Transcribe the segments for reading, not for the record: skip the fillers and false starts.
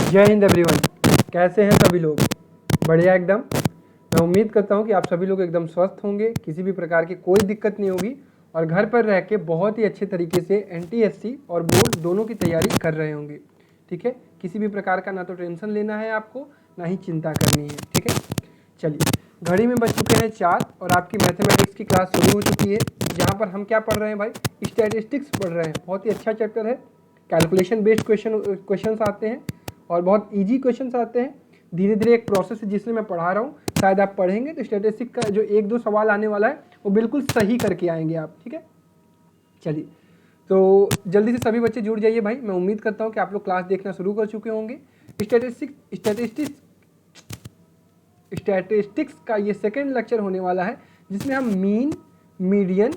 जय हिंद एवरीवन। कैसे हैं सभी लोग? बढ़िया एकदम। मैं उम्मीद करता हूं कि आप सभी लोग एकदम स्वस्थ होंगे, किसी भी प्रकार की कोई दिक्कत नहीं होगी और घर पर रह के बहुत ही अच्छे तरीके से एनटीएससी और बोर्ड दोनों की तैयारी कर रहे होंगे। ठीक है, किसी भी प्रकार का ना तो टेंशन लेना है आपको, ना ही चिंता करनी है। ठीक है, चलिए घड़ी में बज चुके हैं 4 और आपकी मैथमेटिक्स की क्लास शुरू हो चुकी है, जहाँ पर हम क्या पढ़ रहे हैं भाई? स्टैटिस्टिक्स पढ़ रहे हैं। बहुत ही अच्छा चैप्टर है। कैलकुलेशन बेस्ड क्वेश्चंस आते हैं और बहुत इजी क्वेश्चंस आते हैं। धीरे धीरे एक प्रोसेस है जिसमें मैं पढ़ा रहा हूँ, शायद आप पढ़ेंगे तो स्टैटिस्टिक्स का जो 1-2 सवाल आने वाला है वो बिल्कुल सही करके आएंगे आप। ठीक है, चलिए तो जल्दी से सभी बच्चे जुड़ जाइए भाई। मैं उम्मीद करता हूँ कि आप लोग क्लास देखना शुरू कर चुके होंगे। स्टैटिस्टिक्स का ये सेकेंड लेक्चर होने वाला है, जिसमें हम मीन, मीडियन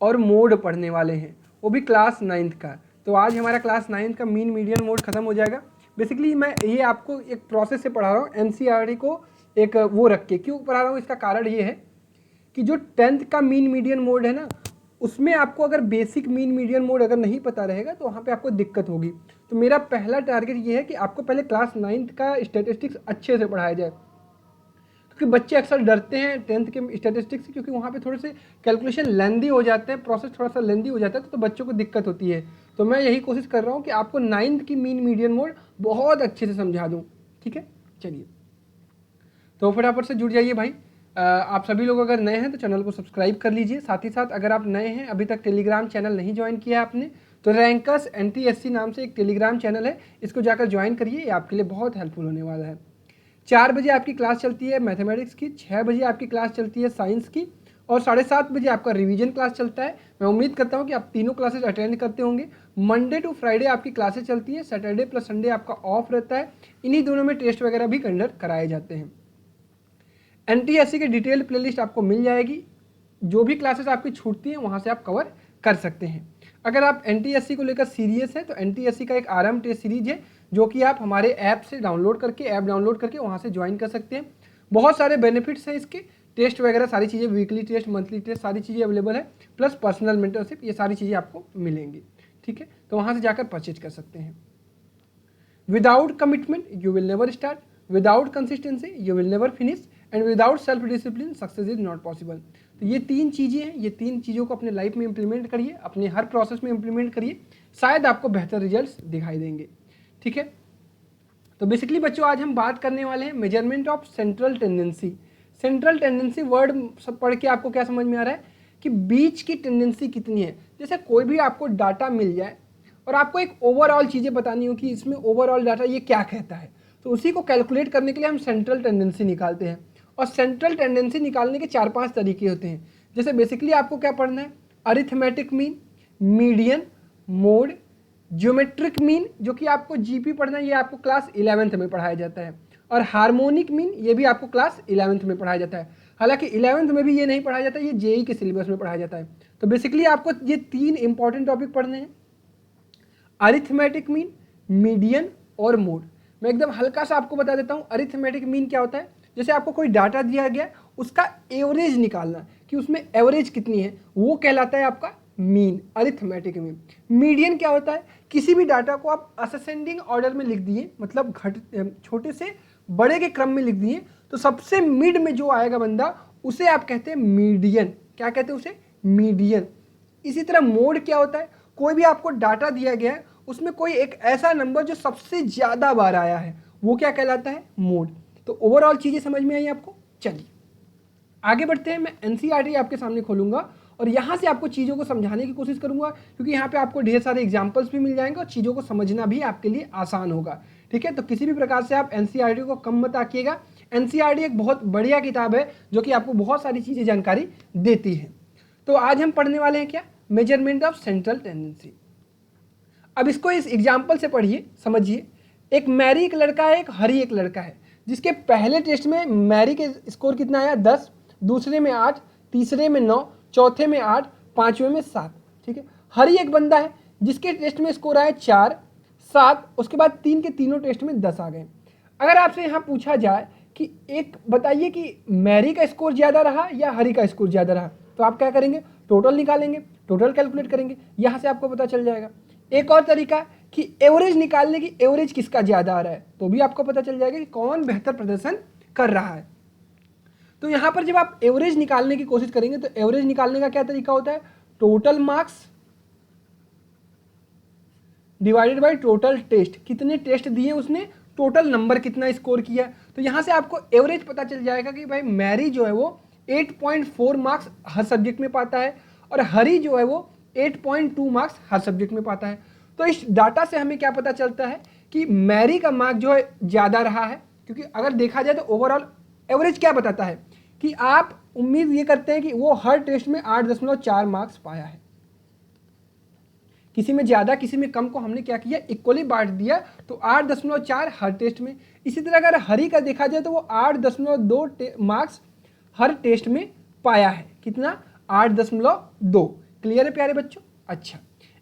और मोड पढ़ने वाले हैं, वो भी क्लास 9th का। तो आज हमारा क्लास 9th का मीन, मीडियन, मोड खत्म हो जाएगा। बेसिकली मैं ये आपको एक प्रोसेस से पढ़ा रहा हूँ, एनसीईआरटी को एक वो रख के। क्यों पढ़ा रहा हूँ? इसका कारण ये है कि जो 10th का मीन, मीडियन, मोड है ना, उसमें आपको अगर बेसिक मीन, मीडियन, मोड अगर नहीं पता रहेगा तो वहाँ पे आपको दिक्कत होगी। तो मेरा पहला टारगेट ये है कि आपको पहले क्लास 9th का स्टैटिस्टिक्स अच्छे से पढ़ाया जाए, क्योंकि बच्चे अक्सर डरते हैं 10th के स्टैटिस्टिक्स से, क्योंकि वहाँ पे थोड़े से कैलकुलेशन लेंदी हो जाते हैं, प्रोसेस थोड़ा सा लेंदी हो जाता है, तो बच्चों को दिक्कत होती है। तो मैं यही कोशिश कर रहा हूँ कि आपको 9th की मीन, मीडियन, मोड बहुत अच्छे से समझा दूँ। ठीक है, चलिए तो फटाफट से जुड़ जाइए भाई। आप सभी लोग अगर नए हैं तो चैनल को सब्सक्राइब कर लीजिए। साथ ही साथ अगर आप नए हैं, अभी तक टेलीग्राम चैनल नहीं ज्वाइन किया आपने, तो रैंकर्स एनटीएससी नाम से एक टेलीग्राम चैनल है, इसको जाकर ज्वाइन करिए। ये आपके लिए बहुत हेल्पफुल होने वाला है। 4 बजे आपकी क्लास चलती है मैथमेटिक्स की, 6 बजे आपकी क्लास चलती है साइंस की और 7:30 बजे आपका रिवीजन क्लास चलता है। मैं उम्मीद करता हूँ कि आप तीनों क्लासेस अटेंड करते होंगे। मंडे टू फ्राइडे आपकी क्लासेस चलती है, सैटरडे प्लस संडे आपका ऑफ रहता है। इन्हीं दोनों में टेस्ट वगैरह भी कंडक्ट कराए जाते हैं। एनटीएससी की डिटेल्ड प्लेलिस्ट आपको मिल जाएगी, जो भी क्लासेस आपकी छूटती हैं वहाँ से आप कवर कर सकते हैं। अगर आप एनटीएससी को लेकर सीरियस हैं तो एनटीएससी का एक आरएम टेस्ट सीरीज है, जो कि आप हमारे ऐप से डाउनलोड करके वहाँ से ज्वाइन कर सकते हैं। बहुत सारे बेनिफिट्स हैं इसके, टेस्ट वगैरह सारी चीज़ें, वीकली टेस्ट, मंथली टेस्ट, सारी चीज़ें अवेलेबल है, प्लस पर्सनल मेंटरशिप, ये सारी चीज़ें आपको मिलेंगी। ठीक है, तो वहाँ से जाकर परचेज कर सकते हैं। Without commitment you will never start, without consistency you will never finish, and without self discipline success is not possible. तो ये 3 चीज़ें हैं, ये 3 चीज़ों को अपने लाइफ में इंप्लीमेंट करिए, अपने हर प्रोसेस में इंप्लीमेंट करिए, शायद आपको बेहतर रिजल्ट्स दिखाई देंगे। ठीक है, तो बेसिकली बच्चों आज हम बात करने वाले हैं measurement of central tendency. Central tendency word सब पढ़ के आपको क्या समझ में आ रहा है कि बीच की टेंडेंसी कितनी है। जैसे कोई भी आपको डाटा मिल जाए और आपको एक ओवरऑल चीज़ें बतानी हो कि इसमें ओवरऑल डाटा ये क्या कहता है, तो उसी को कैलकुलेट करने के लिए हम सेंट्रल टेंडेंसी निकालते हैं। और सेंट्रल टेंडेंसी निकालने के 4-5 तरीके होते हैं। जैसे बेसिकली आपको क्या पढ़ना है? Arithmetic mean, median, mode, geometric mean, जो कि आपको जीपी पढ़ना है, ये आपको क्लास 11th में पढ़ाया जाता है, और हार्मोनिक मीन, ये भी आपको क्लास 11th में पढ़ाया जाता है। हालांकि 11th में भी ये नहीं पढ़ाया जाता है, ये जेई के सिलेबस में पढ़ाया जाता है। तो बेसिकली आपको ये 3 इंपॉर्टेंट टॉपिक पढ़ने हैं, अरिथमेटिक मीन, मीडियन और मोड। मैं एकदम हल्का सा आपको बता देता हूँ अरिथमेटिक मीन क्या होता है। जैसे आपको कोई डाटा दिया गया, उसका एवरेज निकालना कि उसमें एवरेज कितनी है, वो कहलाता है आपका मीन, अरिथमेटिक मीन। मीडियन क्या होता है? किसी भी डाटा को आप असेंडिंग ऑर्डर में लिख दिए, मतलब छोटे से बड़े के क्रम में लिख दिए, तो सबसे मिड में जो आएगा बंदा, उसे आप कहते हैं मीडियन। क्या कहते हैं उसे? मीडियन। इसी तरह मोड क्या होता है? कोई भी आपको डाटा दिया गया है, उसमें कोई एक ऐसा नंबर जो सबसे ज़्यादा बार आया है, वो क्या कहलाता है? मोड। तो ओवरऑल चीज़ें समझ में आई आपको? चलिए आगे बढ़ते हैं। मैं एनसीईआरटी आपके सामने खोलूंगा और यहाँ से आपको चीज़ों को समझाने की कोशिश करूंगा, क्योंकि यहाँ पे आपको ढेर सारे एग्जाम्पल्स भी मिल जाएंगे और चीज़ों को समझना भी आपके लिए आसान होगा। ठीक है, तो किसी भी प्रकार से आप एनसीईआरटी को कम मत आकिएगा। एनसीईआरटी एक बहुत बढ़िया किताब है जो कि आपको बहुत सारी चीज़ें जानकारी देती है। तो आज हम पढ़ने वाले हैं क्या? Measurement of central tendency. अब इसको इस एग्जाम्पल से पढ़िए, समझिए। एक मैरी एक लड़का है, एक हरी एक लड़का है, जिसके पहले टेस्ट में मैरी के स्कोर कितना आया? 10, दूसरे में 8, तीसरे में 9, चौथे में 8, पांचवें में 7। ठीक है, हरी एक बंदा है जिसके टेस्ट में स्कोर आया 4, 7, उसके बाद 3 के तीनों टेस्ट में 10 आ गए। अगर आपसे यहाँ पूछा जाए कि एक बताइए कि मैरी का स्कोर ज़्यादा रहा या हरी का स्कोर ज़्यादा रहा, तो आप क्या करेंगे? टोटल निकालेंगे, टोटल कैलकुलेट करेंगे, यहाँ से आपको पता चल जाएगा। एक और तरीका कि एवरेज निकालने की एवरेज किसका ज़्यादा आ रहा है, तो भी आपको पता चल जाएगा कि कौन बेहतर प्रदर्शन कर रहा है। तो यहाँ पर जब आप एवरेज निकालने की कोशिश करेंगे तो एवरेज निकालने का क्या तरीका होता है, total marks divided by total test, कितने टेस्ट दिए उसने, टोटल नंबर कितना स्कोर किया। तो यहाँ से आपको एवरेज पता चल जाएगा कि भाई मैरी जो है वो 8.4 मार्क्स हर सब्जेक्ट में पाता है और हरी जो है वो 8.2 मार्क्स हर सब्जेक्ट में पाता है। तो इस डाटा से हमें क्या पता चलता है कि मैरी का मार्क जो है ज़्यादा रहा है, क्योंकि अगर देखा जाए तो ओवरऑल एवरेज क्या बताता है कि आप उम्मीद ये करते हैं कि वो हर टेस्ट में 8.4 मार्क्स पाया है, किसी में ज़्यादा किसी में कम को हमने क्या किया, इक्वली बांट दिया, तो 8.4 हर टेस्ट में। इसी तरह अगर हरी का देखा जाए तो वो 8.2 मार्क्स हर टेस्ट में पाया है, कितना, 8.2। क्लियर है प्यारे बच्चों। अच्छा,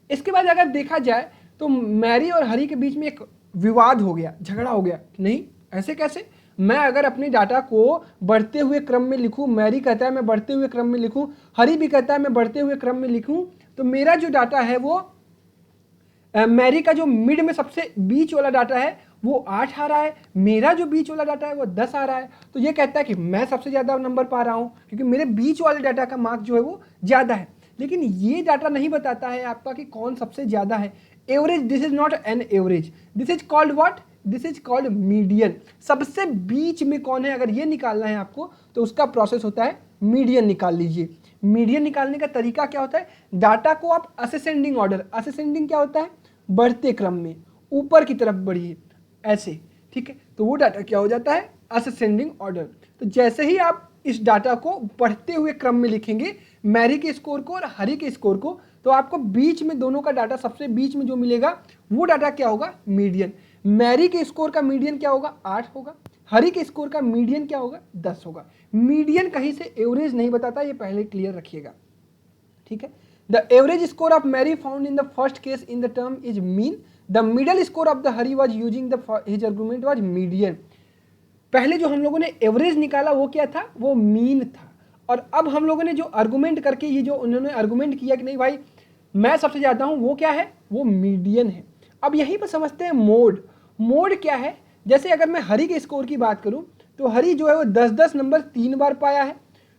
इसके बाद अगर देखा जाए तो मैरी और हरी के बीच में एक विवाद हो गया, झगड़ा हो गया कि नहीं ऐसे कैसे, मैं अगर अपने डाटा को बढ़ते हुए क्रम में लिखूं, मैरी कहता है मैं बढ़ते हुए क्रम में लिखूं, हरी भी कहता है मैं बढ़ते हुए क्रम में लिखूं, तो मेरा जो डाटा है वो मैरी का जो मिड में सबसे बीच वाला डाटा है वो 8 आ रहा है, मेरा जो बीच वाला डाटा है वो 10 आ रहा है। तो ये कहता है कि मैं सबसे ज़्यादा नंबर पा रहा हूँ क्योंकि मेरे बीच वाले डाटा का मार्क जो है वो ज़्यादा है। लेकिन ये डाटा नहीं बताता है आपका कि कौन सबसे ज़्यादा है। Average, this is not an average, this is called what, this is called median. सबसे बीच में कौन है अगर ये निकालना है आपको तो उसका प्रोसेस होता है मीडियन निकाल लीजिए। मीडियन निकालने का तरीका क्या होता है, डाटा को आप असेंडिंग ऑर्डर, असेंडिंग क्या होता है, बढ़ते क्रम में ऊपर की तरफ बढ़िए ऐसे, ठीक है, तो वो डाटा क्या हो जाता है, असेंडिंग ऑर्डर। तो जैसे ही आप इस डाटा को बढ़ते हुए क्रम में लिखेंगे, मैरी के स्कोर को और हरी के स्कोर को, तो आपको बीच में दोनों का डाटा सबसे बीच में जो मिलेगा वो डाटा क्या होगा, मीडियन। मैरी के स्कोर का मीडियन क्या होगा, 8 होगा, हरी के स्कोर का मीडियन क्या होगा, 10 होगा। मीडियन कहीं से एवरेज नहीं बताता, ये पहले क्लियर रखिएगा, ठीक है। The average score of Mary found in the first case in the term is mean. The middle score of the Hari was using his argument was median. पहले जो हम लोगों ने एवरेज निकाला वो क्या था, वो मीन था, और अब हम लोगों ने जो आर्गुमेंट करके ये जो उन्होंने आर्गुमेंट किया कि नहीं भाई मैं सबसे ज़्यादा हूँ, वो क्या है, वो मीडियन है। अब यहीं पर समझते हैं मोड। मोड क्या है, जैसे अगर मैं हरी के स्कोर की बात करूँ तो हरी जो है वो 10-10 नंबर 3 बार पाया है,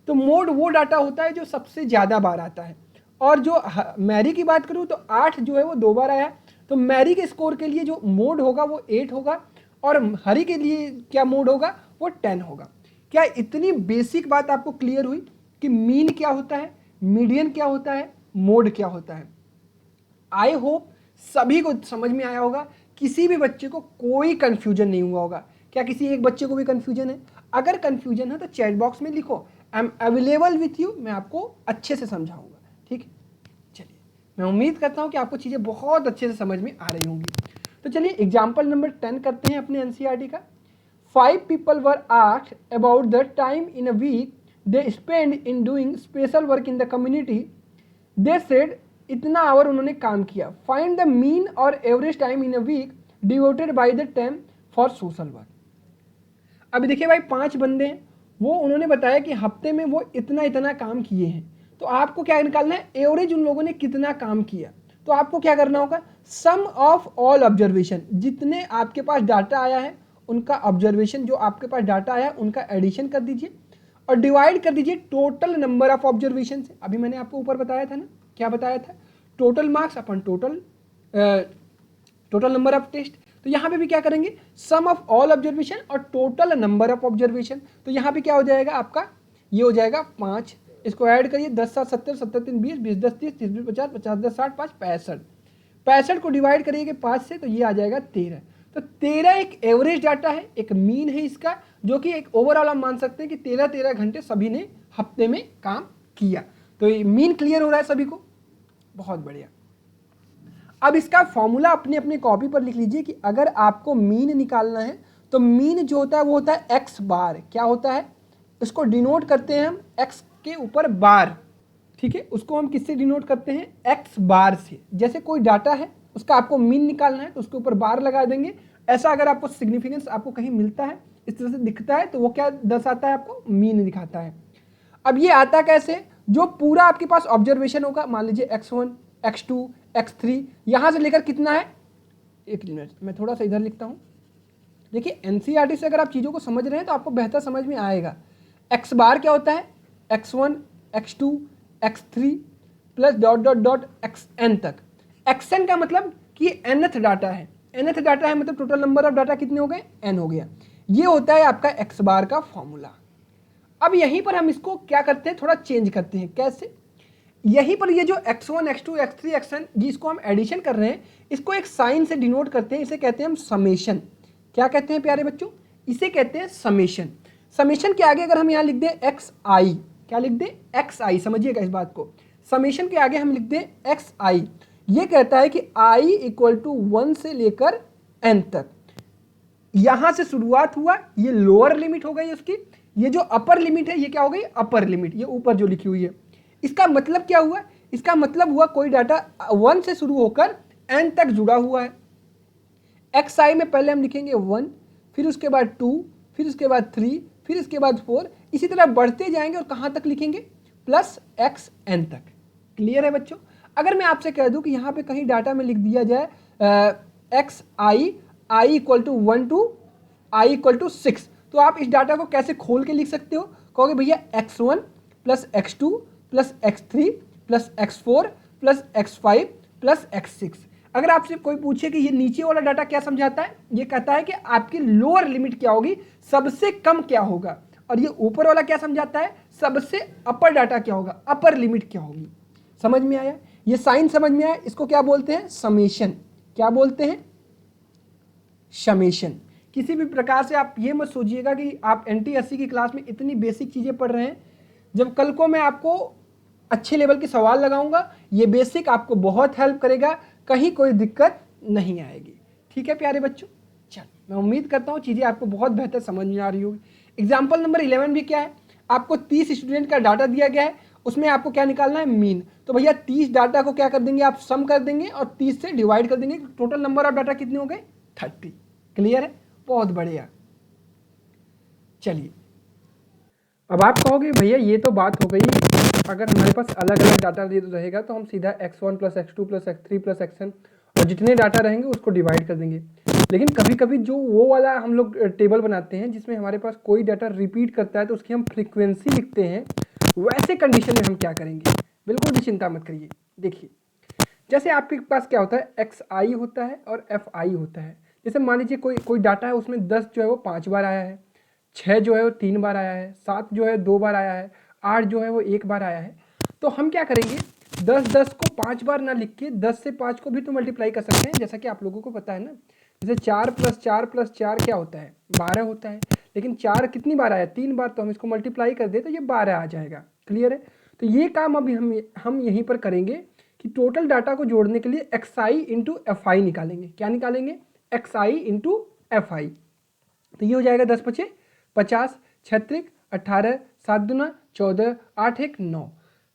तो मोड वो डाटा होता है जो सबसे ज़्यादा बार आता है। और जो मैरी की बात करूँ तो 8 जो है वो 2 बार आया, तो मैरी के स्कोर के लिए जो मोड होगा वो 8 होगा और हरी के लिए क्या मोड होगा, वो 10 होगा। क्या इतनी बेसिक बात आपको क्लियर हुई कि मीन क्या होता है, मीडियन क्या होता है, मोड क्या होता है। आई होप सभी को समझ में आया होगा, किसी भी बच्चे को कोई कन्फ्यूजन नहीं हुआ होगा। क्या किसी एक बच्चे को भी कन्फ्यूजन है? अगर कन्फ्यूजन है तो चैट बॉक्स में लिखो, I am available with you, मैं आपको अच्छे से समझाऊंगा, ठीक है। चलिए, मैं उम्मीद करता हूँ कि आपको चीज़ें बहुत अच्छे से समझ में आ रही होंगी। तो चलिए एग्जाम्पल नंबर 10 करते हैं अपने एनसीईआरटी का। 5 people were asked about the time in a week they spend in doing special work in the community. They said इतना आवर उन्होंने काम किया। फाइंड द मीन और average time in a week devoted by the time for social work. अभी देखिए भाई 5 बंदे हैं, वो उन्होंने बताया कि हफ्ते में वो इतना इतना काम किए हैं, तो आपको क्या निकालना है, एवरेज उन लोगों ने कितना काम किया। तो आपको क्या करना होगा, सम ऑफ ऑल ऑब्जर्वेशन, जितने आपके पास डाटा आया है उनका ऑब्जर्वेशन, जो आपके पास डाटा आया उनका एडिशन कर दीजिए और डिवाइड कर दीजिए टोटल नंबर ऑफ ऑब्जर्वेशन से। अभी मैंने आपको ऊपर बताया था ना, क्या बताया था, टोटल मार्क्स अपन टोटल नंबर ऑफ टेस्ट। तो यहाँ पे भी क्या करेंगे, सम ऑफ ऑल ऑब्जर्वेशन और टोटल नंबर ऑफ ऑब्जर्वेशन। तो यहाँ पे क्या हो जाएगा आपका, ये हो जाएगा 5, इसको ऐड करिए, 10 7 70, 70 3 20, 20 10 30, 30 20 50, 50 10 60, 5 65, 65 को डिवाइड करिएगा 5 से, तो ये आ जाएगा 13। तो 13 एक एवरेज डाटा है, एक मीन है इसका, जो कि एक ओवरऑल हम मान सकते हैं कि 13 घंटे सभी ने हफ्ते में काम किया। तो ये मीन क्लियर हो रहा है सभी को, बहुत बढ़िया। अब इसका फॉर्मूला अपने अपने कॉपी पर लिख लीजिए कि अगर आपको मीन निकालना है तो मीन जो होता है वो होता है एक्स बार। क्या होता है, इसको डिनोट करते हैं हम एक्स के ऊपर बार, ठीक है। उसको हम किससे डिनोट करते हैं, एक्स बार से। जैसे कोई डाटा है उसका आपको मीन निकालना है तो उसके ऊपर बार लगा देंगे। ऐसा अगर आपको सिग्निफिकेंस आपको कहीं मिलता है, इस तरह से दिखता है, तो वो क्या दर्शाता है, आपको मीन दिखाता है। अब ये आता कैसे, जो पूरा आपके पास ऑब्जर्वेशन होगा, मान लीजिए x1 x2 x3, यहाँ से लेकर कितना है एक मिनट मैं थोड़ा सा इधर लिखता हूँ। देखिए एनसीईआरटी से अगर आप चीज़ों को समझ रहे हैं तो आपको बेहतर समझ में आएगा। एक्स बार क्या होता है, x1 x2 x3 plus dot dot dot xn तक। xn का मतलब कि nth डाटा है, nth डाटा है मतलब टोटल नंबर ऑफ डाटा कितने हो गए, n हो गया। ये होता है आपका x बार का फॉर्मूला। अब यहीं पर हम इसको क्या करते हैं, थोड़ा चेंज करते हैं। कैसे, यहीं पर ये जो x1 x2 x3 xn जिसको हम एडिशन कर रहे हैं, इसको एक साइन से डिनोट करते हैं, इसे कहते हैं हम समेशन। क्या कहते हैं प्यारे बच्चों, इसे कहते हैं समेशन। समेशन के आगे अगर हम यहाँ लिख दें एक्स आई, क्या लिख दें, एक्स आई, समझिएगा इस बात को। समेशन के आगे हम लिख दें एक्स आई, ये कहता है कि आई इक्वल टू 1 से लेकर n तक। यहां से शुरुआत हुआ, ये लोअर लिमिट हो गई उसकी, ये जो अपर लिमिट है ये क्या हो गई, अपर लिमिट, ये ऊपर जो लिखी हुई है। इसका मतलब क्या हुआ, इसका मतलब हुआ कोई डाटा 1 से शुरू होकर n तक जुड़ा हुआ है। एक्स आई में पहले हम लिखेंगे 1, फिर उसके बाद 2, फिर उसके बाद 3, फिर इसके बाद 4, इसी तरह बढ़ते जाएंगे और कहाँ तक लिखेंगे, प्लस एक्स एन तक। क्लियर है बच्चों। अगर मैं आपसे कह दूं कि यहाँ पे कहीं डाटा में लिख दिया जाए x i i equal to 1 to i equal to 6, तो आप इस डाटा को कैसे खोल के लिख सकते हो, कहोगे भैया x1 plus x2 plus x3 plus x4 plus x5 plus x6। अगर आपसे कोई पूछे कि ये नीचे वाला डाटा क्या समझाता है, ये कहता है कि आपकी लोअर लिमिट क्या होगी, सबसे कम क्या होगा, और ये ऊपर वाला क्या समझाता है, सबसे अपर डाटा क्या होगा, अपर लिमिट क्या होगी। समझ में आया, ये साइन समझ में आया। इसको क्या बोलते हैं, समेशन। क्या बोलते हैं, समेशन। किसी भी प्रकार से आप ये मत सोचिएगा कि आप NT80 की क्लास में इतनी बेसिक चीज़ें पढ़ रहे हैं, जब कल को मैं आपको अच्छे लेवल के सवाल लगाऊंगा, ये बेसिक आपको बहुत हेल्प करेगा, कहीं कोई दिक्कत नहीं आएगी। ठीक है प्यारे बच्चों, चल मैं उम्मीद करता हूँ चीज़ें आपको बहुत बेहतर समझ में आ रही होगी। एग्जाम्पल नंबर 11 भी क्या है, आपको 30 स्टूडेंट का डाटा दिया गया है, उसमें आपको क्या निकालना है, मीन। तो भैया 30 डाटा को क्या कर देंगे, आप सम कर देंगे और 30 से डिवाइड कर देंगे, टोटल नंबर ऑफ डाटा कितने हो गए, 30। क्लियर है, बहुत बढ़िया। चलिए अब आप कहोगे भैया ये तो बात हो गई, अगर हमारे पास अलग अलग डाटा रहेगा तो हम सीधा x1 plus x2 plus x3 plus xn और जितने डाटा रहेंगे उसको डिवाइड कर देंगे। लेकिन कभी कभी जो वो वाला हम लोग टेबल बनाते हैं जिसमें हमारे पास कोई डाटा रिपीट करता है तो उसकी हम फ्रीक्वेंसी लिखते हैं, वैसे कंडीशन में हम क्या करेंगे, बिल्कुल भी चिंता मत करिए। देखिए जैसे आपके पास क्या होता है, एक्स आई होता है और एफ आई होता है। जैसे मान लीजिए कोई डाटा है, उसमें 10 जो है वो 5 बार आया है, 6 जो है वो 3 बार आया है, 7 जो है 2 बार आया है, 8 जो है वो 1 बार आया है। तो हम क्या करेंगे, 10 को 5 बार ना लिख के 10 से 5 को भी तो मल्टीप्लाई कर सकते हैं, जैसा कि आप लोगों को पता है ना। जैसे 4 प्लस 4 प्लस 4 क्या होता है, 12 होता है। लेकिन 4 कितनी बार आया, 3 बार, तो हम इसको मल्टीप्लाई कर दे तो ये 12 आ जाएगा। क्लियर है। तो ये काम अभी हम यहीं पर करेंगे कि टोटल डाटा को जोड़ने के लिए एक्स आई इंटू एफ आई निकालेंगे। क्या निकालेंगे, एक्स आई इंटू एफ आई। तो ये हो जाएगा 10 पचे 50, 36, 18, 7 दूना 14, 8 1 9।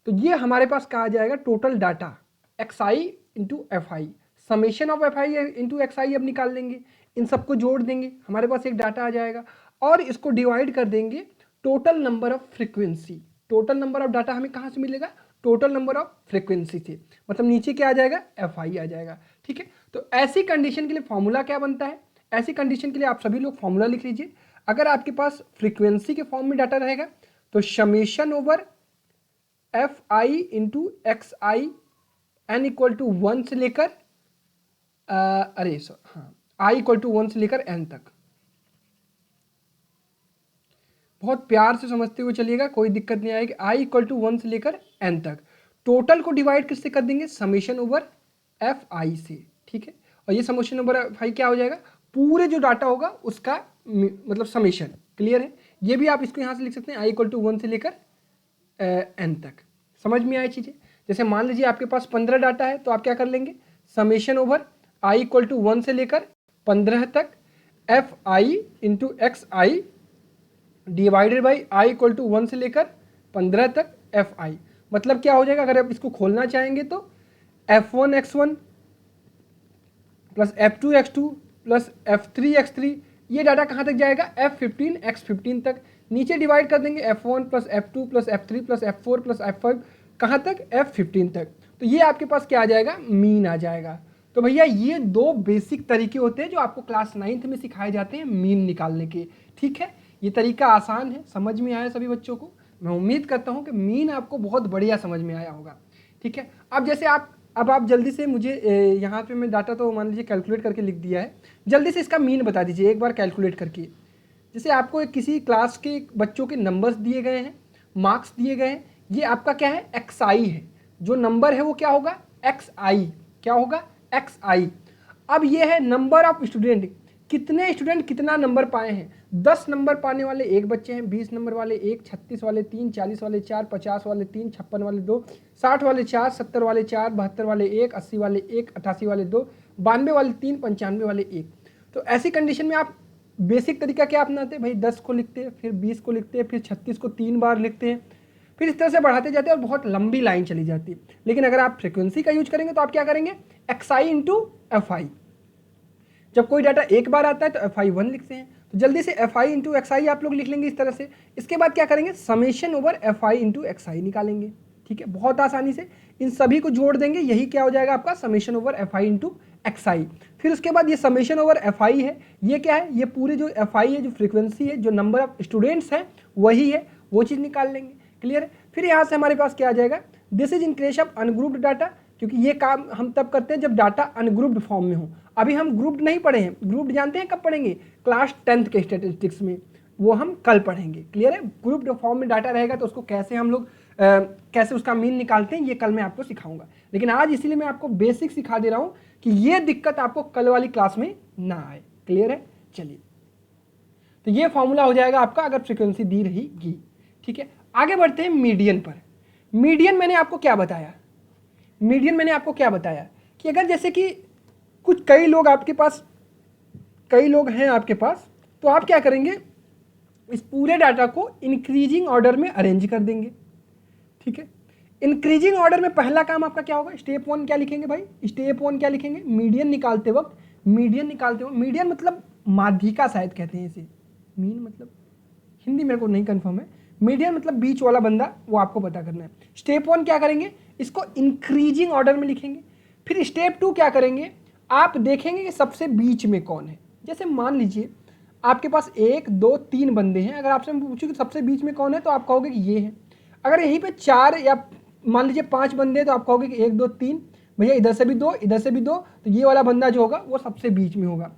तो ये हमारे पास कहा जाएगा total data X I into F I. Summation of F I into x I अब निकाल लेंगे, इन सबको जोड़ देंगे, हमारे पास एक डाटा आ जाएगा और इसको डिवाइड कर देंगे total number of frequency. Total number of data हमें कहाँ से मिलेगा, टोटल नंबर ऑफ फ्रीक्वेंसी से, मतलब नीचे क्या आ जाएगा, एफ आई आ जाएगा। ठीक है, तो ऐसी कंडीशन के लिए फॉर्मूला क्या बनता है, ऐसी कंडीशन के लिए आप सभी लोग फॉर्मूला लिख लीजिए। अगर आपके पास फ्रीक्वेंसी के फॉर्म में डाटा रहेगा तो summation over f I into x i n equal to 1 से लेकर आई इक्वल टू 1 से लेकर एन तक। बहुत प्यार से समझते हुए चलिएगा, कोई दिक्कत नहीं आएगी। आई इक्वल टू 1 से लेकर एन तक। टोटल को डिवाइड किससे कर देंगे, समेशन ओवर एफ आई से। ठीक है, और ये समेशन ओवर एफ आई क्या हो जाएगा, पूरे जो डाटा होगा उसका मतलब समेशन। क्लियर है, ये भी आप इसको यहाँ से लिख सकते हैं, आई इक्वल टू 1 से लेकर एन तक। समझ में आई चीज़ें। जैसे मान लीजिए आपके पास 15 डाटा है तो आप क्या कर लेंगे, summation over i equal to 1 से लेकर 15 तक f I into x i divided by i equal to 1 से लेकर 15 तक एफ आई। मतलब क्या हो जाएगा, अगर आप इसको खोलना चाहेंगे तो f1 x1 plus f2 x2 plus f3 x3, ये डाटा कहाँ तक जाएगा, f15 x15 तक। नीचे डिवाइड कर देंगे f1 plus f2 plus f3 plus f4 plus f5, कहाँ तक, f15 तक। तो ये आपके पास क्या आ जाएगा, मीन आ जाएगा। तो भैया ये दो बेसिक तरीके होते हैं जो आपको क्लास 9th में सिखाए जाते हैं मीन निकालने के। ठीक है, ये तरीका आसान है, समझ में आया सभी बच्चों को। मैं उम्मीद करता हूँ कि मीन आपको बहुत बढ़िया समझ में आया होगा। ठीक है, अब जैसे अब आप जल्दी से मुझे यहाँ पे मैं डाटा तो मान लीजिए कैलकुलेट करके लिख दिया है, जल्दी से इसका मीन बता दीजिए एक बार कैलकुलेट करके। जैसे आपको किसी क्लास के बच्चों के नंबर्स दिए गए हैं, मार्क्स दिए गए हैं, ये आपका क्या है, XI है। जो नंबर है वो क्या होगा, XI। क्या होगा, XI। अब ये है नंबर ऑफ स्टूडेंट, कितने स्टूडेंट कितना नंबर पाए हैं। 10 नंबर पाने वाले एक बच्चे हैं, 20 नंबर वाले एक, 36 वाले 3, 40 वाले 4, 50 वाले 3, 56 वाले 2, 60 वाले 4, 70 वाले 4, 72 वाले 1, 80 वाले 1, 88 वाले 2, 92 वाले 3, 95 वाले 1। तो ऐसी कंडीशन में आप बेसिक तरीका क्या अपनाते हैं भाई, 10 को लिखते हैं, फिर 20 को लिखते हैं, फिर 36 को 3 बार लिखते हैं, फिर इस तरह से बढ़ाते जाते हैं और बहुत लंबी लाइन चली जाती है। लेकिन अगर आप फ्रीक्वेंसी का यूज करेंगे तो आप क्या करेंगे, XI इंटू FI। जब कोई डाटा एक बार आता है तो FI1 लिखते हैं, तो जल्दी से FI इंटू XI आप लोग लिख लेंगे इस तरह से। इसके बाद क्या करेंगे, summation over FI into XI निकालेंगे। ठीक है, बहुत आसानी से इन सभी को जोड़ देंगे, यही क्या हो जाएगा आपका summation over FI into XI। फिर उसके बाद ये समेशन ओवर FI है, ये क्या है, ये पूरे जो FI है, जो फ्रीक्वेंसी है, जो नंबर ऑफ स्टूडेंट्स हैं वही है, वो चीज़ निकाल लेंगे। क्लियर है। फिर यहाँ से हमारे पास क्या आ जाएगा, this is in case of ungrouped data, क्योंकि ये काम हम तब करते हैं जब डाटा अनग्रुप्ड फॉर्म में हो। अभी हम ग्रुप्ड नहीं पढ़े हैं, ग्रुप्ड जानते हैं कब पढ़ेंगे, क्लास 10th के स्टैटिस्टिक्स में, वो हम कल पढ़ेंगे। क्लियर है, ग्रुप्ड फॉर्म में डाटा रहेगा तो उसको कैसे हम लोग कैसे उसका मीन निकालते हैं ये कल मैं आपको सिखाऊंगा। लेकिन आज इसीलिए मैं आपको बेसिक सिखा दे रहा हूँ कि ये दिक्कत आपको कल वाली क्लास में ना आए। क्लियर है, चलिए तो ये फॉर्मूला हो जाएगा आपका अगर फ्रीक्वेंसी दी रहेगी। ठीक है, आगे बढ़ते हैं मीडियन पर। मीडियन मैंने आपको क्या बताया, मीडियन मैंने आपको क्या बताया कि अगर जैसे कि कुछ कई लोग आपके पास, कई लोग हैं आपके पास, तो आप क्या करेंगे, इस पूरे डाटा को इंक्रीजिंग ऑर्डर में अरेंज कर देंगे। ठीक है, इंक्रीजिंग ऑर्डर में पहला काम आपका क्या होगा, स्टेप 1 क्या लिखेंगे भाई, स्टेप 1 क्या लिखेंगे, मीडियन निकालते वक्त, मीडियन निकालते वक्त, मीडियन मतलब माध्यिका शायद कहते हैं इसे, मीन मतलब हिंदी मेरे को नहीं कंफर्म है, मीडियन मतलब बीच वाला बंदा, वो आपको पता करना है। स्टेप 1 क्या करेंगे, इसको इंक्रीजिंग ऑर्डर में लिखेंगे। फिर स्टेप 2 क्या करेंगे, आप देखेंगे कि सबसे बीच में कौन है। जैसे मान लीजिए आपके पास 1 2 3 बंदे हैं, अगर आपसे मैं पूछूं कि सबसे बीच में कौन है तो आप कहोगे कि ये है। अगर यहीं पे 4 या मान लीजिए 5 बंदे हैं तो आप कहोगे कि 1 2 3, भैया इधर से भी 2 इधर से भी 2, तो ये वाला बंदा जो होगा वो सबसे बीच में होगा।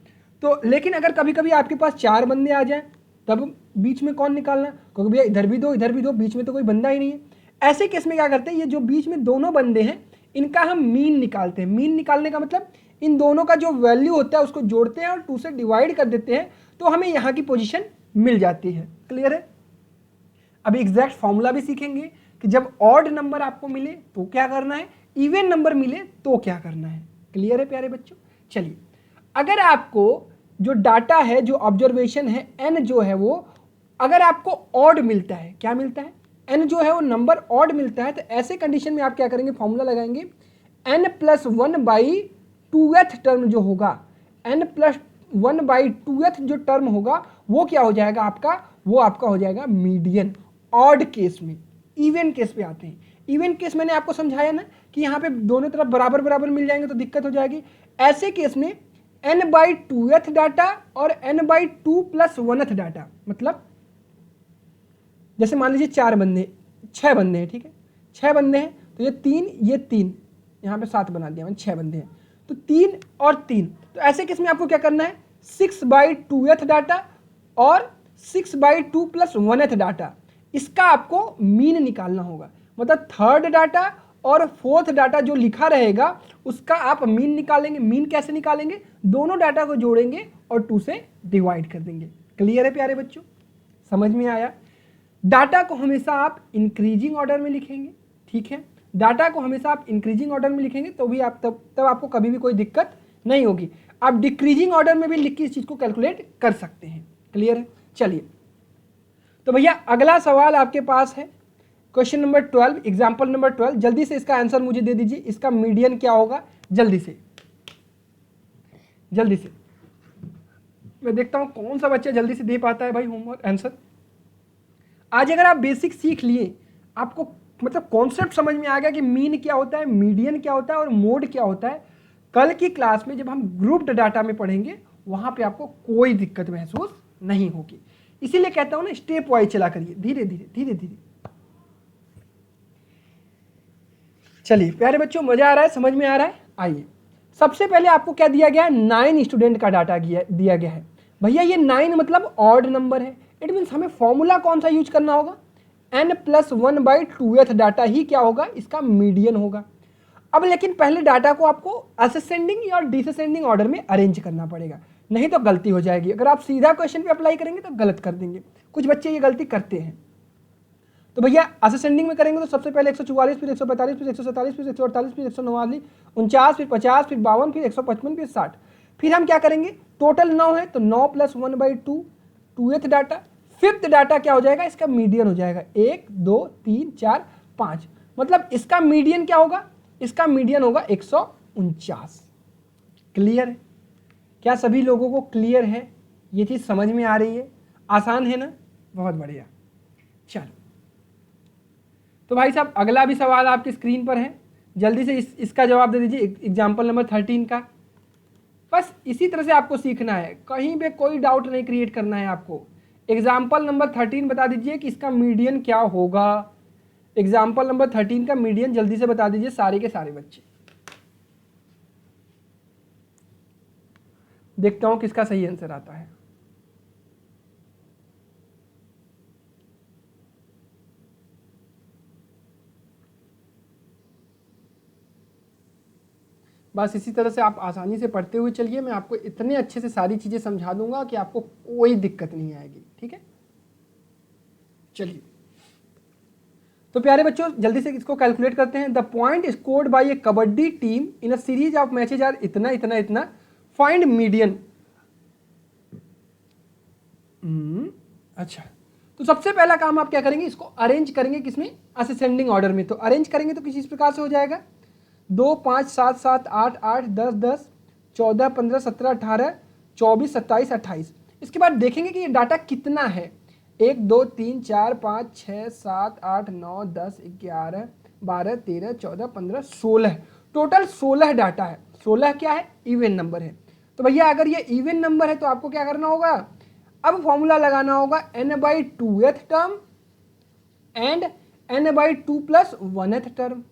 तो लेकिन अगर कभी कभी आपके पास 4 बंदे आ जाएं तब बीच में कौन निकालना, क्योंकि भैया इधर भी 2 इधर भी 2, बीच में तो कोई बंदा ही नहीं है। ऐसे केस में क्या करते हैं, ये जो बीच में दोनों बंदे हैं इनका हम मीन निकालते हैं। मीन निकालने का मतलब इन दोनों का जो वैल्यू होता है उसको जोड़ते हैं और 2 से डिवाइड कर देते हैं, तो हमें यहाँ की पोजीशन मिल जाती है। क्लियर है। अभी एग्जैक्ट फॉर्मूला भी सीखेंगे कि जब ऑड नंबर आपको मिले तो क्या करना है, इवन नंबर मिले तो क्या करना है। क्लियर है प्यारे बच्चों। चलिए, अगर आपको जो डाटा है, जो ऑब्जर्वेशन है, n जो है वो अगर आपको ऑड मिलता है, क्या मिलता है, n जो है वो नंबर ऑड मिलता है, तो ऐसे कंडीशन में आप क्या करेंगे, फॉर्मूला लगाएंगे n+1/2th टर्म जो होगा, n+1/2th जो टर्म होगा वो क्या हो जाएगा आपका, वो आपका हो जाएगा मीडियन। ऑड केस में, इवन केस पे आते हैं। इवन केस मैंने आपको समझाया ना कि यहाँ पे दोनों तरफ बराबर बराबर मिल जाएंगे तो दिक्कत हो जाएगी। ऐसे केस में n/2th डाटा और n/2 + 1th डाटा, मतलब जैसे मान लीजिए 6 बंदे हैं। ठीक है, 6 बंदे हैं तो ये 3 यहाँ पे 7 बना दिया मैंने, 6 बंदे हैं तो 3 और 3। तो ऐसे केस में आपको क्या करना है, 6/2th डाटा और 6/2 + 1th डाटा, इसका आपको मीन निकालना होगा। मतलब 3rd डाटा और 4th डाटा जो लिखा रहेगा उसका आप मीन निकालेंगे। मीन कैसे निकालेंगे, दोनों डाटा को जोड़ेंगे और 2 से डिवाइड कर देंगे। क्लियर है प्यारे बच्चों, समझ में आया। डाटा को हमेशा आप इंक्रीजिंग ऑर्डर में लिखेंगे। ठीक है, डाटा को हमेशा आप इंक्रीजिंग ऑर्डर में लिखेंगे तो भी आप तब आपको कभी भी कोई दिक्कत नहीं होगी। आप डिक्रीजिंग ऑर्डर में भी लिख के इस चीज़ को कैलकुलेट कर सकते हैं। क्लियर है। चलिए, तो भैया अगला सवाल आपके पास है क्वेश्चन नंबर 12, एग्जाम्पल नंबर 12। जल्दी से इसका आंसर मुझे दे दीजिए, इसका मीडियन क्या होगा, जल्दी से मैं देखता हूँ कौन सा बच्चा जल्दी से दे पाता है भाई होमवर्क आंसर। आज अगर आप बेसिक सीख लिए, आपको मतलब कॉन्सेप्ट समझ में आ गया कि मीन क्या होता है, मीडियन क्या होता है और मोड क्या होता है, कल की क्लास में जब हम ग्रुप्ड डाटा में पढ़ेंगे वहां पे आपको कोई दिक्कत महसूस नहीं होगी। इसीलिए कहता हूं ना, स्टेप वाइज चला करिए, धीरे धीरे धीरे धीरे। चलिए प्यारे बच्चों, मजा आ रहा है, समझ में आ रहा है? आइए, सबसे पहले आपको क्या दिया गया है, 9 स्टूडेंट का डाटा दिया गया है। भैया ये 9 मतलब ऑड नंबर है, इट मीन्स हमें फॉर्मूला कौन सा यूज करना होगा, n+1/2th डाटा ही क्या होगा, इसका मीडियन होगा। अब लेकिन पहले डाटा को आपको असेंडिंग या डिसेंडिंग ऑर्डर में अरेंज करना पड़ेगा, नहीं तो गलती हो जाएगी। अगर आप सीधा क्वेश्चन पे अप्लाई करेंगे तो गलत कर देंगे, कुछ बच्चे ये गलती करते हैं। तो भैया असेंडिंग में करेंगे तो सबसे पहले 144, फिर 145, फिर 147, फिर 148, फिर 149, 49, फिर 50, फिर 52, फिर 155, फिर 60। फिर हम क्या करेंगे, टोटल 9 है तो 9 + 1/2 2th डाटा। 5th डाटा क्या हो जाएगा, इसका मीडियन हो जाएगा 1 2 3 4 5, मतलब इसका मीडियन क्या होगा, इसका मीडियन होगा 149। क्लियर है? क्या सभी लोगों को क्लियर है? ये चीज समझ में आ रही है? आसान है ना? बहुत बढ़िया। चलो तो भाई साहब अगला भी सवाल आपकी स्क्रीन पर है, जल्दी से इसका जवाब दे दीजिए, एग्जाम्पल नंबर 13 का। बस इसी तरह से आपको सीखना है, कहीं पे कोई डाउट नहीं क्रिएट करना है आपको। एग्जाम्पल नंबर 13 बता दीजिए कि इसका मीडियन क्या होगा। एग्जाम्पल नंबर 13 का मीडियन जल्दी से बता दीजिए सारे के सारे बच्चे। देखता हूं किसका सही आंसर आता है। बस इसी तरह से आप आसानी से पढ़ते हुए चलिए, मैं आपको इतने अच्छे से सारी चीजें समझा दूंगा कि आपको कोई दिक्कत नहीं आएगी। ठीक है, चलिए तो प्यारे बच्चों जल्दी से इसको कैलकुलेट करते हैं। The point scored by a kabaddi team in a series of matches are इतना इतना इतना, फाइंड मीडियन। अच्छा, तो सबसे पहला काम आप क्या करेंगे, इसको अरेंज करेंगे किसमें, असेंडिंग ऑर्डर में। तो अरेंज करेंगे तो किस इस प्रकार से हो जाएगा, 2 5 7 7 8 8 10 10 14 15 17 18 24 27 28। इसके बाद देखेंगे कि ये डाटा कितना है, 1 2 3 4 5 6 7 8 9 10 11 12 13 14 15 16, टोटल 16 डाटा है। 16 क्या है, इवन नंबर है। तो भैया अगर ये इवन नंबर है तो आपको क्या करना होगा, अब फॉर्मूला लगाना होगा n/2th term and n/2 + 1th term.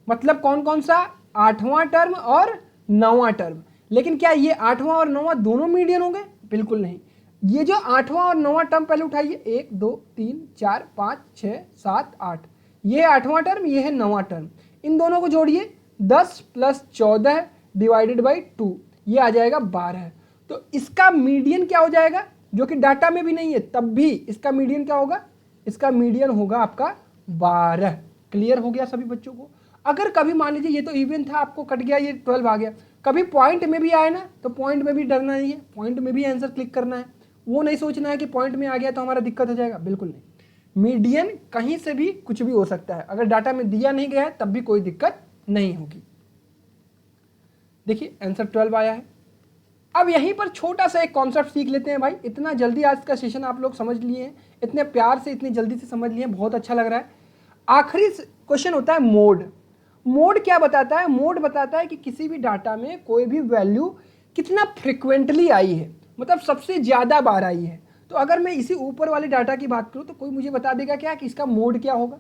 मतलब कौन कौन सा, 8वां टर्म और 9वां टर्म। लेकिन क्या ये 8वां और 9वां दोनों मीडियन होंगे, बिल्कुल नहीं। ये जो 8वां और 9वां टर्म पहले उठाइए, 1 2 3 4 5 6 7 8, ये 8वां टर्म, ये है 9वां टर्म। इन दोनों को जोड़िए, 10 + 14 / 2, ये आ जाएगा 12। तो इसका मीडियन क्या हो जाएगा, जो कि डाटा में भी नहीं है तब भी इसका मीडियन क्या होगा, इसका मीडियन होगा आपका 12। क्लियर हो गया सभी बच्चों को? अगर कभी मान लीजिए ये तो इवन था, आपको कट गया, ये 12 आ गया, कभी पॉइंट में भी आए ना तो पॉइंट में भी डरना नहीं है, पॉइंट में भी आंसर क्लिक करना है। वो नहीं सोचना है कि पॉइंट में आ गया तो हमारा दिक्कत हो जाएगा, बिल्कुल नहीं। मीडियन कहीं से भी कुछ भी हो सकता है, अगर डाटा में दिया नहीं गया है तब भी कोई दिक्कत नहीं होगी। देखिए आंसर 12 आया है। अब यहीं पर छोटा सा एक कॉन्सेप्ट सीख लेते हैं भाई। इतना जल्दी आज का सेशन आप लोग समझ लिए हैं, इतने प्यार से इतनी जल्दी से समझ लिए हैं, बहुत अच्छा लग रहा है। आखिरी क्वेश्चन होता है मोड। मोड क्या बताता है, मोड बताता है कि किसी भी डाटा में कोई भी वैल्यू कितना फ्रिक्वेंटली आई है, मतलब सबसे ज्यादा बार आई है। तो अगर मैं इसी ऊपर वाले डाटा की बात करूं तो कोई मुझे बता देगा क्या कि इसका मोड क्या होगा,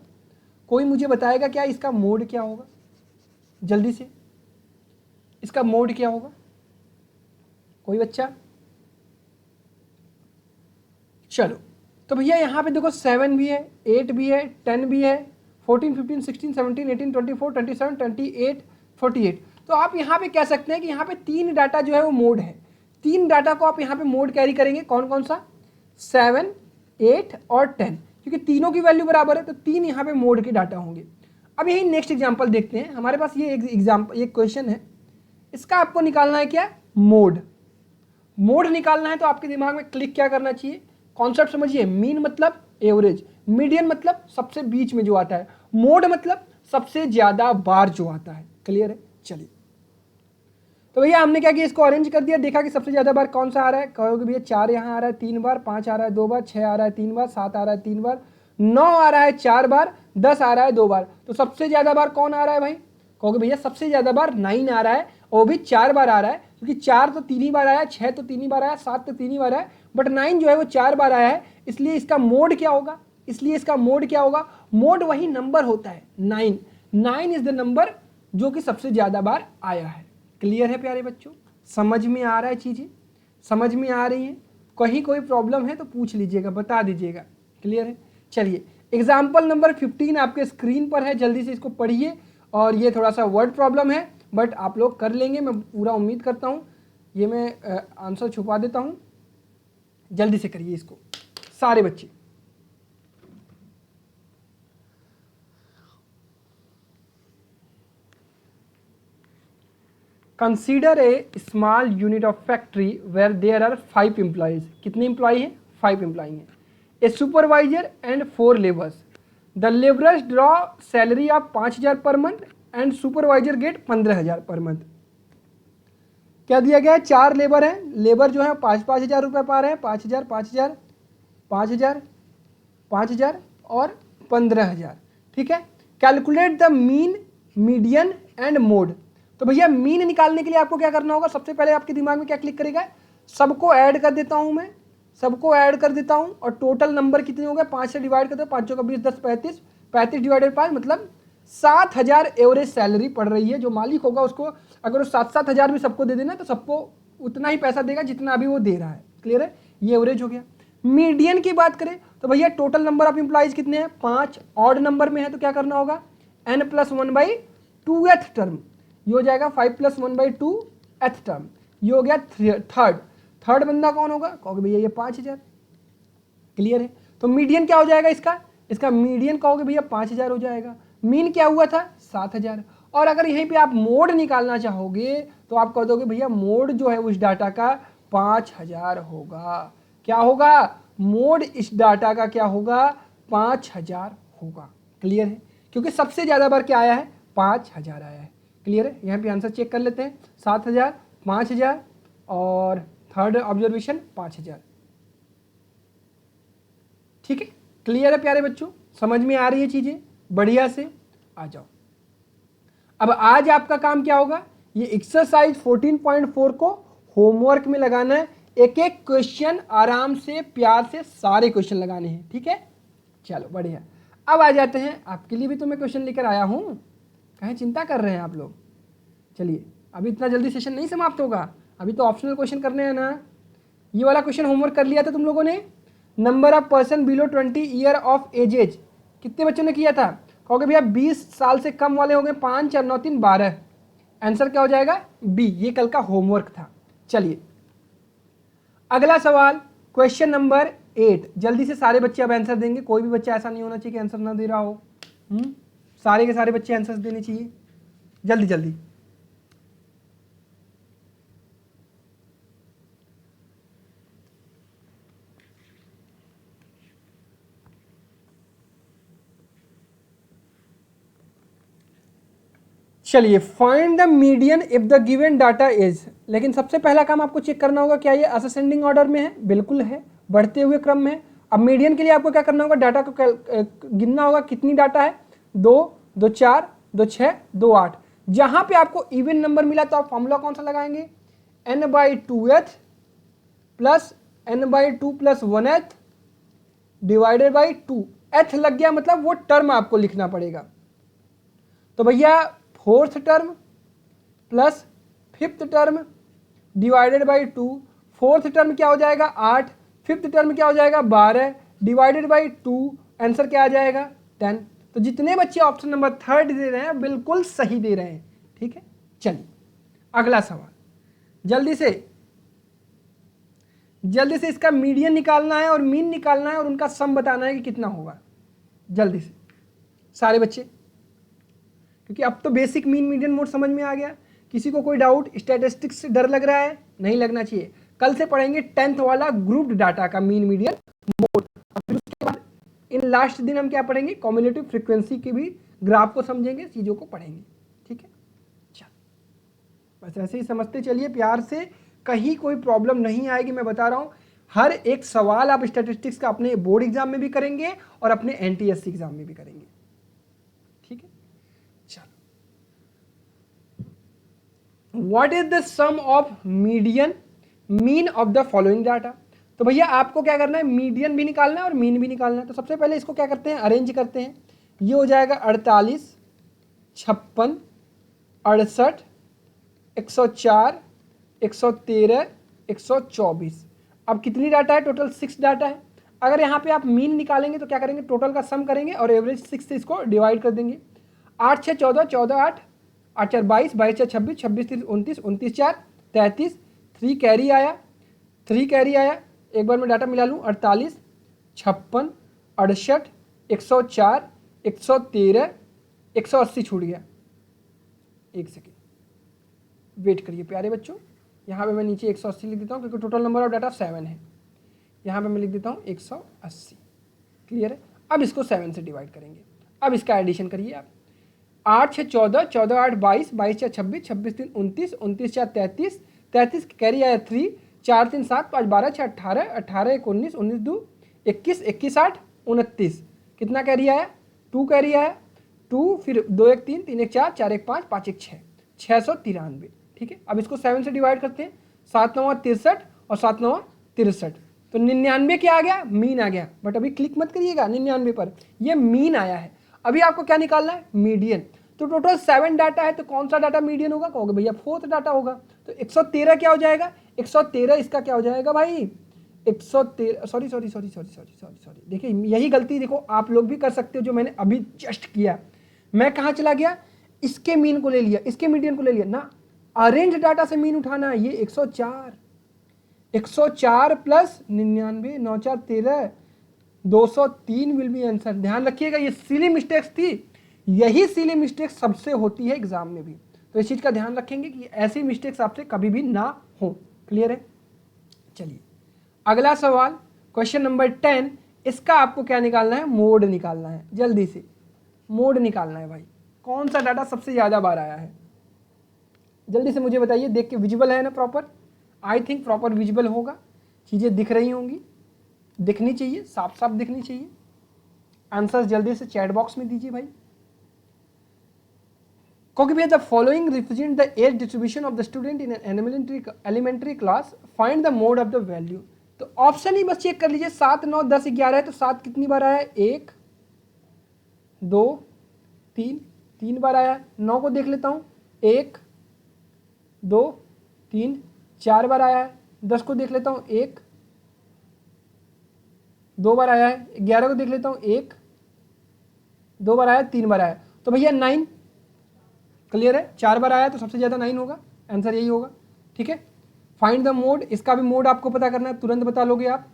कोई मुझे बताएगा क्या इसका मोड क्या होगा, जल्दी से इसका मोड क्या होगा, कोई बच्चा? चलो तो भैया यहाँ पे देखो 7 भी है, 8 भी है, 10 भी है, 14 15 16 17 18 24 27 28 48। तो आप यहाँ पे कह सकते हैं कि यहाँ पे 3 डाटा जो है वो मोड है। 3 डाटा को आप यहाँ पे मोड कैरी करेंगे, कौन कौन सा, 7 8 और 10, क्योंकि तीनों की वैल्यू बराबर है तो 3 यहाँ पे मोड के डाटा होंगे। अब यही नेक्स्ट एग्जाम्पल देखते हैं। हमारे पास ये एग्जाम्पल, एक क्वेश्चन है, इसका आपको निकालना है क्या, मोड। मोड निकालना है तो आपके दिमाग में क्लिक क्या करना चाहिए, कॉन्सेप्ट समझिए। मीन मतलब एवरेज, मीडियन मतलब सबसे बीच में जो आता है, मोड मतलब सबसे ज्यादा बार जो आता है। क्लियर है? चलिए तो भैया हमने क्या किया, इसको अरेंज कर दिया, देखा कि सबसे ज्यादा बार कौन सा आ रहा है, कहोगे भैया 4 यहाँ आ रहा है 3 बार, 5 आ रहा है 2 बार, 6 आ रहा है 3 बार, 7 आ रहा है 3 बार, 9 आ रहा है 4 बार, 10 आ रहा है 2 बार। तो सबसे ज्यादा बार कौन आ रहा है भाई, कहोगे भैया सबसे ज्यादा बार 9 आ रहा है और वो भी 4 बार आ रहा है, क्योंकि 4 तो 3 ही बार आया, 6 तो 3 ही बार आया, 7 तो 3 ही बार आया, बट 9 जो है वो 4 बार आया है, इसलिए इसका मोड क्या होगा, मोड वही नंबर होता है 9। 9 इज द नंबर जो कि सबसे ज्यादा बार आया है। क्लियर है प्यारे बच्चों? समझ में आ रहा है, चीजें समझ में आ रही हैं? कहीं कोई प्रॉब्लम है तो पूछ लीजिएगा, बता दीजिएगा। क्लियर है? चलिए एग्जाम्पल नंबर 15 आपके स्क्रीन पर है, जल्दी से इसको पढ़िए। और ये थोड़ा सा वर्ड प्रॉब्लम है, बट आप लोग कर लेंगे, मैं पूरा उम्मीद करता हूँ। ये मैं आंसर छुपा देता हूँ, जल्दी से करिए इसको सारे बच्चे। Consider a small unit of factory where there are 5 employees. कितने एम्प्लॉय हैं? 5 एम्प्लॉय हैं। A supervisor and 4 labours. The labourers draw salary of 5,000 per month and supervisor gate 15,000 per month. क्या दिया गया है? 4 लेबर हैं, लेबर जो है 5-5 हज़ार रुपये पा रहे हैं, 5,000 5,000 5,000 5,000 और 15,000। ठीक है। Calculate the mean, median and mode. तो भैया मीन निकालने के लिए आपको क्या करना होगा? सबसे पहले आपके दिमाग में क्या क्लिक करेगा? सबको ऐड कर देता हूं मैं, सबको ऐड कर देता हूं, और टोटल नंबर कितने हो गए? 5 से डिवाइड कर दो, 5 का 20, 10 35, 35 डिवाइडेड 5 मतलब 7,000 एवरेज सैलरी पड़ रही है। जो मालिक होगा उसको अगर वो 7-7 हज़ार भी सबको दे देना तो सबको उतना ही पैसा देगा जितना अभी वो दे रहा है। क्लियर है? ये एवरेज हो गया। मीडियन की बात करें तो भैया टोटल नंबर ऑफ एम्प्लॉइज कितने हैं? 5। ऑड नंबर में है तो क्या करना होगा? n+1/2th टर्म, ये हो जाएगा 5+1/2th टर्म। ये हो गया थर्ड बंदा कौन होगा? कहोगे भैया ये 5,000। क्लियर है? तो मीडियन क्या हो जाएगा इसका मीडियन कहोगे भैया 5,000 हो जाएगा। मीन क्या हुआ था? 7,000। और अगर यहीं पे आप मोड निकालना चाहोगे तो आप कह दोगे भैया मोड जो है उस डाटा का 5,000 होगा। क्या होगा? मोड इस डाटा का क्या होगा? 5,000 होगा। क्लियर है? क्योंकि सबसे ज्यादा बार क्या आया है? 5,000 आया है। क्लियर है? यहाँ पे आंसर चेक कर लेते हैं। 7,000, 5,000 और थर्ड ऑब्जर्वेशन 5,000। ठीक है? क्लियर है प्यारे बच्चों? समझ में आ रही है चीजें? बढ़िया से आ जाओ। अब आज आपका काम क्या होगा? ये एक्सरसाइज 14.4 को होमवर्क में लगाना है। एक एक क्वेश्चन आराम से प्यार से सारे क्वेश्चन लगाने हैं। ठीक है? चलो बढ़िया। अब आ जाते हैं, आपके लिए भी तो मैं क्वेश्चन लेकर आया हूं, कहीं चिंता कर रहे हैं आप लोग? चलिए अभी इतना जल्दी सेशन नहीं समाप्त होगा, अभी तो ऑप्शनल क्वेश्चन करने हैं ना। ये वाला क्वेश्चन होमवर्क कर लिया था तुम लोगों ने? Number of person below 20 year of edges, कितने बच्चों ने किया था? कहोगे भैया 20 साल से कम वाले हो गए 5 और 9 3 12। आंसर क्या हो जाएगा? बी। ये कल का होमवर्क था। चलिए अगला सवाल, क्वेश्चन नंबर 8। जल्दी से सारे बच्चे अब आंसर देंगे, कोई भी बच्चा ऐसा नहीं होना चाहिए कि आंसर ना दे रहा हो। सारे के सारे बच्चे आंसर देने चाहिए, जल्दी जल्दी। चलिए find the median if the given data is. लेकिन सबसे पहला काम आपको चेक करना होगा क्या ये असेंडिंग ऑर्डर में है? बिल्कुल है, बढ़ते हुए क्रम में। अब मीडियन के लिए आपको क्या करना होगा? डाटा को गिनना होगा, कितनी डाटा है? 2, 2 4, 2 6, 2 8। जहां पे आपको इवन नंबर मिला तो आप फॉर्मूला कौन सा लगाएंगे? n/2th plus n/2 + 1th divided by 2। एथ लग गया मतलब वो टर्म आपको लिखना पड़ेगा। तो भैया 4th term plus 5th term divided by 2। 4th term क्या हो जाएगा? 8। 5th टर्म क्या हो जाएगा? 12 डिवाइडेड बाई 2। आंसर क्या आ जाएगा? 10। तो जितने बच्चे ऑप्शन नंबर 3 दे रहे हैं बिल्कुल सही दे रहे हैं। ठीक है? चलिए अगला सवाल, जल्दी से इसका मीडियन निकालना है और मीन निकालना है और उनका सम बताना है कि कितना होगा। जल्दी से सारे बच्चे, क्योंकि अब तो बेसिक मीन मीडियन मोड समझ में आ गया। किसी को कोई डाउट? स्टैटिस्टिक्स से डर लग रहा है? नहीं लगना चाहिए। कल से पढ़ेंगे 10th वाला ग्रुप्ड डाटा का मीन मीडियन मोड। फिर उसके बाद इन लास्ट दिन हम क्या पढ़ेंगे? कम्युलेटिव फ्रीक्वेंसी की भी ग्राफ को समझेंगे, चीजों को पढ़ेंगे। ठीक है? चलो बस ऐसे ही समझते चलिए प्यार से, कहीं कोई प्रॉब्लम नहीं आएगी। मैं बता रहा हूं हर एक सवाल आप स्टैटिस्टिक्स का अपने बोर्ड एग्जाम में भी करेंगे और अपने NTSC एग्जाम में भी करेंगे। ठीक है? चलो what is the sum of median mean of the following data. तो भैया आपको क्या करना है, मीडियन भी निकालना है और मीन भी निकालना है। तो सबसे पहले इसको क्या करते हैं, अरेंज करते हैं। ये हो जाएगा 48, 56, 68, 104, 113, 124। अब कितनी डाटा है, टोटल 6 डाटा है। अगर यहाँ पे आप मीन निकालेंगे तो क्या करेंगे, टोटल का सम करेंगे और एवरेज 6 से इसको डिवाइड कर देंगे। 8 6 14, 14 8, 8 4 22, 22 4 26, 26 3 29, 29 4 33, 3 कैरी आया, 3 कैरी आया। एक बार मैं डाटा मिला लूँ, 48, 56, 68, 104, 113, 180 छूट गया। एक सेकेंड वेट करिए प्यारे बच्चों, यहाँ पे मैं नीचे 180 लिख देता हूँ क्योंकि टोटल नंबर ऑफ डाटा 7 है। यहाँ पे मैं लिख देता हूँ 180। क्लियर है। अब इसको 7 से डिवाइड करेंगे। अब इसका एडिशन करिए आप। 8 6 14, 14 8 22, 22 4 26, 26 3 29, 29 4 33, 33 कैरी आया 3, 4 3 7 5 12 6 18, 18 1 19, 19 2 21, 21 8 29। कितना कैरी आया, 2 कैरी आया, 2 फिर 2 1 3, 3 1 4, 4 1 5, 5 1 6, 693। ठीक है। अब इसको 7 से डिवाइड करते हैं। 7 9 63 और 7 9 63, तो 99 क्या आ गया, मीन आ गया। बट अभी क्लिक मत करिएगा 99 पर, ये मीन आया है। अभी आपको क्या निकालना है, मीडियन। तो टोटल 7 डाटा है, तो कौन सा डाटा मीडियन होगा, कहोगे भैया 4th डाटा होगा। तो 113 क्या हो जाएगा, 113 इसका क्या हो जाएगा भाई, 113, सॉरी, देखिए यही गलती देखो आप लोग भी कर सकते हो जो मैंने अभी जस्ट किया। मैं कहाँ चला गया, इसके मीन को ले लिया, इसके मीडियन को ले लिया ना। अरेंज डाटा से मीन उठाना है। ये 104, 104 प्लस 99, 9 4 13, 203 विल बी आंसर। ध्यान रखिएगा ये सिली मिस्टेक्स थी, यही सिली मिस्टेक सबसे होती है एग्जाम में भी। तो इस चीज का ध्यान रखेंगे कि ऐसी मिस्टेक्स आपसे कभी भी ना हो। क्लियर है। चलिए अगला सवाल, क्वेश्चन नंबर 10। इसका आपको क्या निकालना है, मोड निकालना है। जल्दी से मोड निकालना है भाई। कौन सा डाटा सबसे ज्यादा बार आया है, जल्दी से मुझे बताइए। देख के विजिबल है ना proper, I think proper visible होगा, चीज़ें दिख रही होंगी, दिखनी चाहिए, साफ साफ दिखनी चाहिए। आंसर्स जल्दी से चैट बॉक्स में दीजिए भाई। क्योंकि भैया the following represent the age distribution of the student in elementary class, find the mode of the value. तो ऑप्शन ही बस चेक कर लीजिए। 7 9 10 11 है, तो 7 कितनी बार आया है, 1 2 3, 3 बार आया है। 9 को देख लेता हूँ, 1 2 3 4 बार आया है। 10 को देख लेता हूँ, 1 2 बार आया है। 11 को देख लेता हूँ, 1 2 बार आया, 3 बार आया। तो भैया 9 क्लियर है, 4 बार आया तो सबसे ज़्यादा 9 होगा, आंसर यही होगा। ठीक है। फाइंड द मोड, इसका भी मोड आपको पता करना है, तुरंत बता लोगे आप,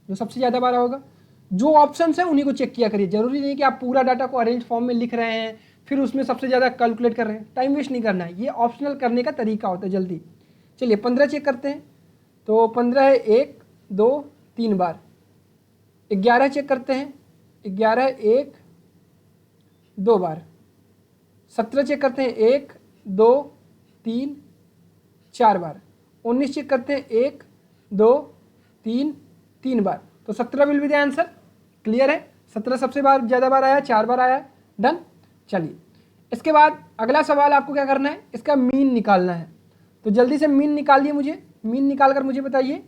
जो सबसे ज़्यादा बार होगा। जो ऑप्शंस हैं उन्हीं को चेक किया करिए। जरूरी नहीं कि आप पूरा डाटा को अरेंज फॉर्म में लिख रहे हैं फिर उसमें सबसे ज़्यादा कैलकुलेट कर रहे हैं, टाइम वेस्ट नहीं करना है, ये ऑप्शनल करने का तरीका होता है। जल्दी चलिए 15 चेक करते हैं। तो 15 है 1 2 3 बार। 11 चेक करते हैं, 11 1 2 बार। 17 चेक करते हैं, 1 2 3 4 बार। 19 चेक करते हैं, 1 2 3 3 बार। तो 17 will be the answer. Clear है, 17 सबसे ज़्यादा बार आया, 4 बार आया। डन। चलिए इसके बाद अगला सवाल आपको क्या करना है, इसका मीन निकालना है। तो जल्दी से मीन निकालिए, मुझे मीन निकाल कर मुझे बताइए,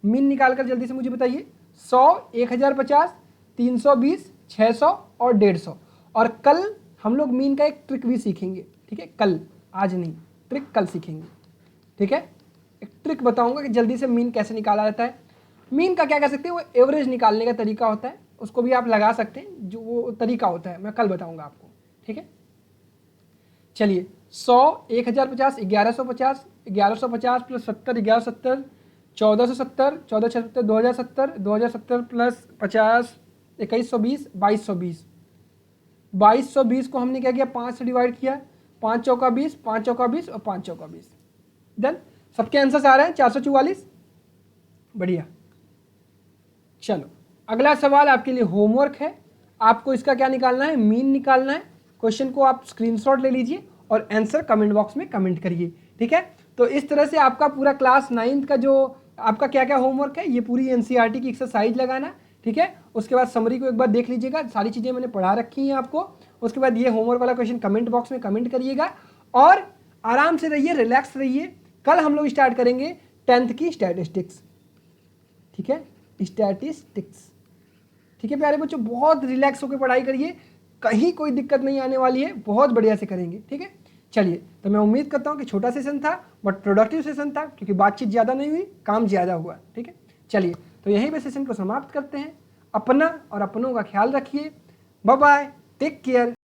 मीन निकाल कर जल्दी से मुझे बताइए। 100, 1050, 320, 600 और 150। और कल हम लोग मीन का एक ट्रिक भी सीखेंगे। ठीक है, कल, आज नहीं, ट्रिक कल सीखेंगे। ठीक है, एक ट्रिक बताऊंगा कि जल्दी से मीन कैसे निकाला जाता है। मीन का क्या कह सकते हैं, वो एवरेज निकालने का तरीका होता है, उसको भी आप लगा सकते हैं, जो वो तरीका होता है मैं कल बताऊंगा आपको। ठीक है। चलिए 100, 1050, 1150, 1150 प्लस 70, 1170, 1470, 1470, 2070, 2070 प्लस 50, 2120, 2220। 2220 को हमने क्या किया, 5 से डिवाइड किया। 5 चौका 20, 5 चौका 20 और 5 चौका 20। डन। सबके आंसर्स आ रहे हैं, 444। बढ़िया। चलो अगला सवाल आपके लिए होमवर्क है। आपको इसका क्या निकालना है, मीन निकालना है। क्वेश्चन को आप स्क्रीनशॉट ले लीजिए और आंसर कमेंट बॉक्स में कमेंट करिए। ठीक है। तो इस तरह से आपका पूरा क्लास 9th का जो आपका क्या क्या होमवर्क है, ये पूरी एनसीईआरटी की एक्सरसाइज लगाना। ठीक है। उसके बाद समरी को एक बार देख लीजिएगा, सारी चीज़ें मैंने पढ़ा रखी हैं आपको। उसके बाद ये होमवर्क वाला क्वेश्चन कमेंट बॉक्स में कमेंट करिएगा। और आराम से रहिए, रिलैक्स रहिए। कल हम लोग स्टार्ट करेंगे 10th की स्टैटिस्टिक्स, ठीक है, स्टैटिस्टिक्स। ठीक है प्यारे बच्चों, बहुत रिलैक्स होकर पढ़ाई करिए, कहीं कोई दिक्कत नहीं आने वाली है, बहुत बढ़िया से करेंगे। ठीक है, चलिए, तो मैं उम्मीद करता हूँ कि छोटा सेशन था बट प्रोडक्टिव सेशन था, क्योंकि बातचीत ज़्यादा नहीं हुई, काम ज़्यादा हुआ। ठीक है, चलिए, तो यहीं पे सेशन को समाप्त करते हैं। अपना और अपनों का ख्याल रखिए। Bye bye, take care.